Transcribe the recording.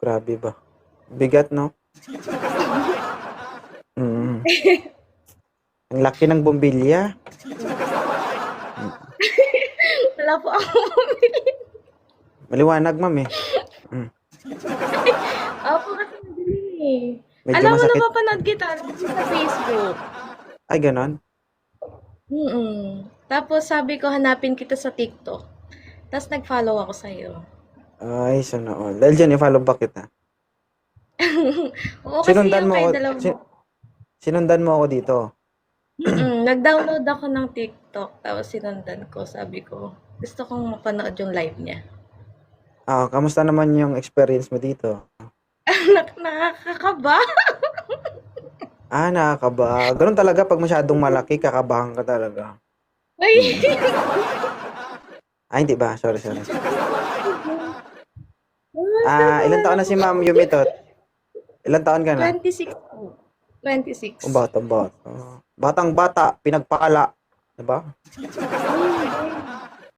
Grabe ba? Bigat, no? Mm. Ang laki ng bombilya. Wala po akong bumili. Maliwanag, ma'am eh. Mm. Opo, kasi madilim eh. Medyo Alam mo, masakit. napapanood kita sa Facebook. Ay, ganon? Tapos sabi ko, hanapin kita sa TikTok. Tapos nag-follow ako sa'yo. Ay, sana all. Dahil dyan, i-follow back kita. Oo, kasi Sinundan yung mo kay ako, dalawa. sinundan mo ako dito. Nag-download ako ng TikTok. Tapos sinundan ko. Sabi ko, gusto kong mapanood yung live niya. Ah, kamusta naman yung experience mo dito? Nakakakaba. Ah, nakakaba. Ganun talaga pag masyadong malaki, kakabahan ka talaga. Ay, Ah, hindi ba? Sorry. Ah, ilan taon na si Ma'am Yumi Tot? Ilan taon ka na? 26 po. 26. Batang bata. Batang bata, pinagpakala. Diba?